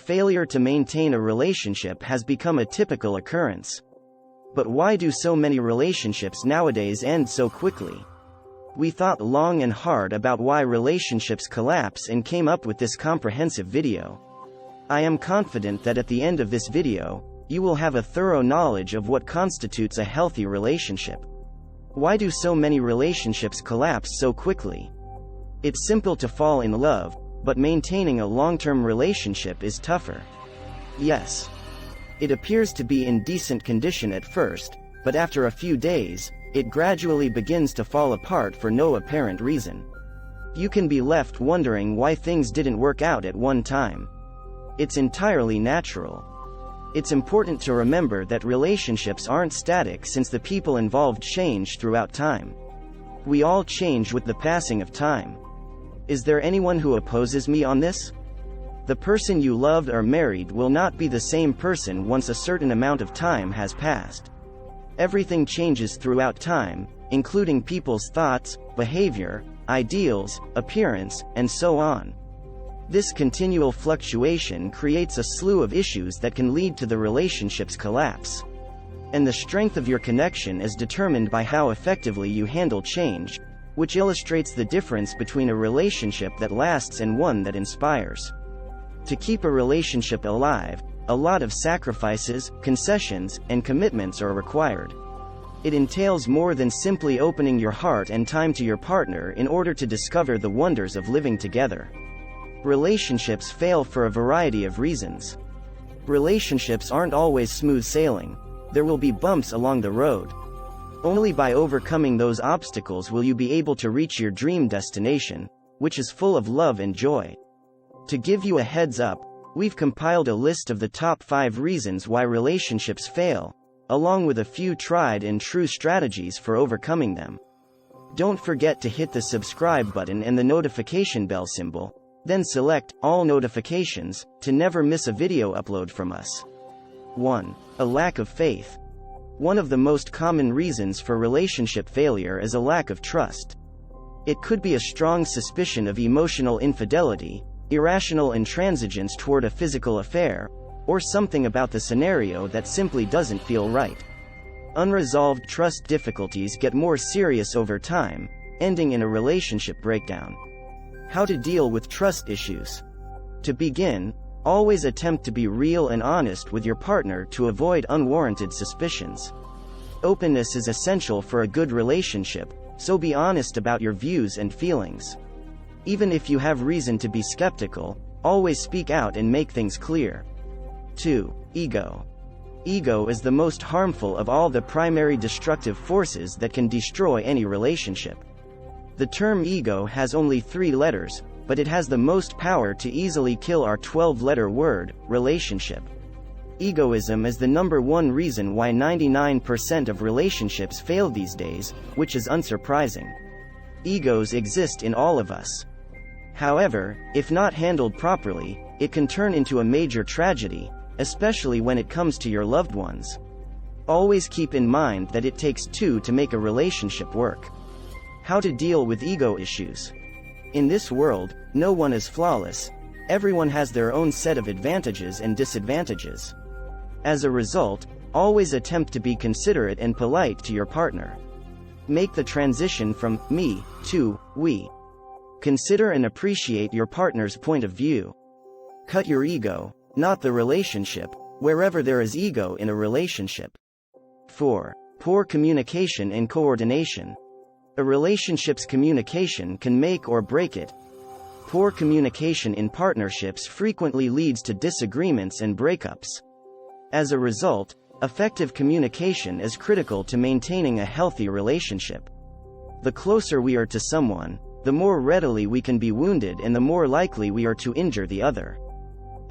Failure to maintain a relationship has become a typical occurrence. But why do so many relationships nowadays end so quickly? We thought long and hard about why relationships collapse and came up with this comprehensive video. I am confident that at the end of this video, you will have a thorough knowledge of what constitutes a healthy relationship. Why do so many relationships collapse so quickly? It's simple to fall in love, but maintaining a long-term relationship is tougher. Yes. It appears to be in decent condition at first, but after a few days, it gradually begins to fall apart for no apparent reason. You can be left wondering why things didn't work out at one time. It's entirely natural. It's important to remember that relationships aren't static since the people involved change throughout time. We all change with the passing of time. Is there anyone who opposes me on this? The person you loved or married will not be the same person once a certain amount of time has passed. Everything changes throughout time, including people's thoughts, behavior, ideals, appearance, and so on. This continual fluctuation creates a slew of issues that can lead to the relationship's collapse. And the strength of your connection is determined by how effectively you handle change, which illustrates the difference between a relationship that lasts and one that inspires. To keep a relationship alive, a lot of sacrifices, concessions, and commitments are required. It entails more than simply opening your heart and time to your partner in order to discover the wonders of living together. Relationships fail for a variety of reasons. Relationships aren't always smooth sailing. There will be bumps along the road. Only by overcoming those obstacles will you be able to reach your dream destination, which is full of love and joy. To give you a heads up, we've compiled a list of the top 5 reasons why relationships fail, along with a few tried and true strategies for overcoming them. Don't forget to hit the subscribe button and the notification bell symbol, then select all notifications to never miss a video upload from us. 1. A lack of faith. One of the most common reasons for relationship failure is a lack of trust. It could be a strong suspicion of emotional infidelity, irrational intransigence toward a physical affair, or something about the scenario that simply doesn't feel right. Unresolved trust difficulties get more serious over time, ending in a relationship breakdown. How to deal with trust issues. To begin, always attempt to be real and honest with your partner to avoid unwarranted suspicions. Openness is essential for a good relationship, so be honest about your views and feelings. Even if you have reason to be skeptical, always speak out and make things clear. 2. Ego. Ego is the most harmful of all the primary destructive forces that can destroy any relationship. The term ego has only 3 letters, but it has the most power to easily kill our 12-letter word, relationship. Egoism is the #1 reason why 99% of relationships fail these days, which is unsurprising. Egos exist in all of us. However, if not handled properly, it can turn into a major tragedy, especially when it comes to your loved ones. Always keep in mind that it takes 2 to make a relationship work. How to deal with ego issues. In this world, no one is flawless. Everyone has their own set of advantages and disadvantages. As a result, always attempt to be considerate and polite to your partner. Make the transition from me to we. Consider and appreciate your partner's point of view. Cut your ego, not the relationship, wherever there is ego in a relationship. 4. Poor communication and coordination. A relationship's communication can make or break it. Poor communication in partnerships frequently leads to disagreements and breakups. As a result, effective communication is critical to maintaining a healthy relationship. The closer we are to someone, the more readily we can be wounded and the more likely we are to injure the other.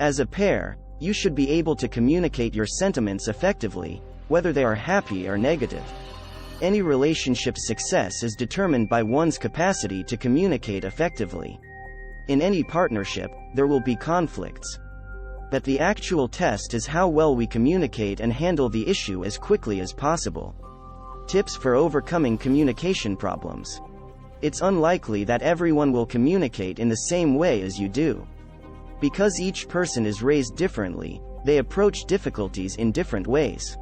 As a pair, you should be able to communicate your sentiments effectively, whether they are happy or negative. Any relationship's success is determined by one's capacity to communicate effectively. In any partnership, there will be conflicts. But the actual test is how well we communicate and handle the issue as quickly as possible. Tips for overcoming communication problems. It's unlikely that everyone will communicate in the same way as you do. Because each person is raised differently, they approach difficulties in different ways.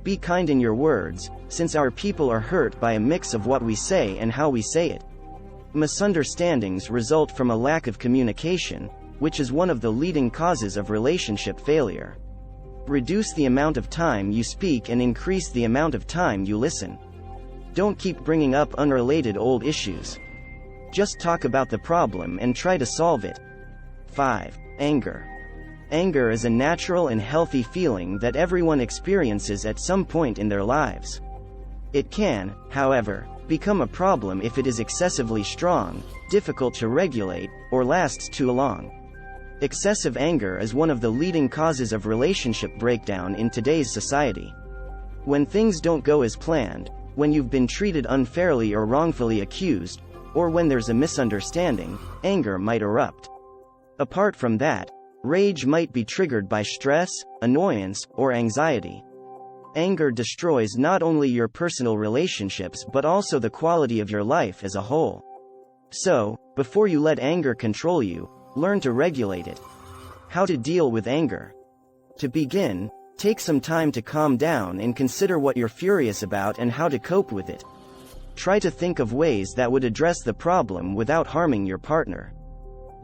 Be kind in your words, since our people are hurt by a mix of what we say and how we say it. Misunderstandings result from a lack of communication, which is one of the leading causes of relationship failure. Reduce the amount of time you speak and increase the amount of time you listen. Don't keep bringing up unrelated old issues. Just talk about the problem and try to solve it. 5. Anger. Anger is a natural and healthy feeling that everyone experiences at some point in their lives. It can, however, become a problem if it is excessively strong, difficult to regulate, or lasts too long. Excessive anger is one of the leading causes of relationship breakdown in today's society. When things don't go as planned, when you've been treated unfairly or wrongfully accused, or when there's a misunderstanding, anger might erupt. Apart from that, rage might be triggered by stress, annoyance, or anxiety. Anger destroys not only your personal relationships but also the quality of your life as a whole. So, before you let anger control you, learn to regulate it. How to deal with anger. To begin, take some time to calm down and consider what you're furious about and how to cope with it. Try to think of ways that would address the problem without harming your partner.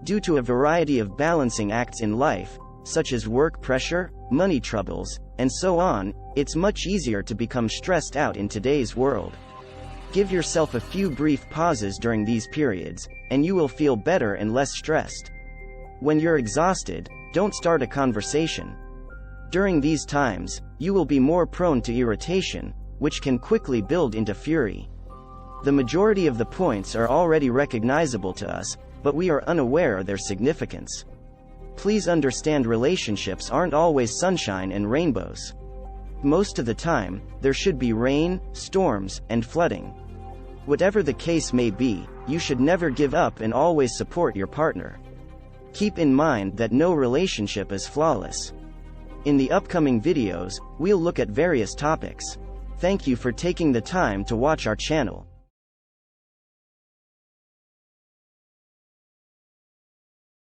Due to a variety of balancing acts in life, such as work pressure, money troubles, and so on, it's much easier to become stressed out in today's world. Give yourself a few brief pauses during these periods, and you will feel better and less stressed. When you're exhausted, don't start a conversation. During these times, you will be more prone to irritation, which can quickly build into fury. The majority of the points are already recognizable to us, but we are unaware of their significance. Please understand, relationships aren't always sunshine and rainbows. Most of the time, there should be rain, storms, and flooding. Whatever the case may be, you should never give up and always support your partner. Keep in mind that no relationship is flawless. In the upcoming videos, we'll look at various topics. Thank you for taking the time to watch our channel.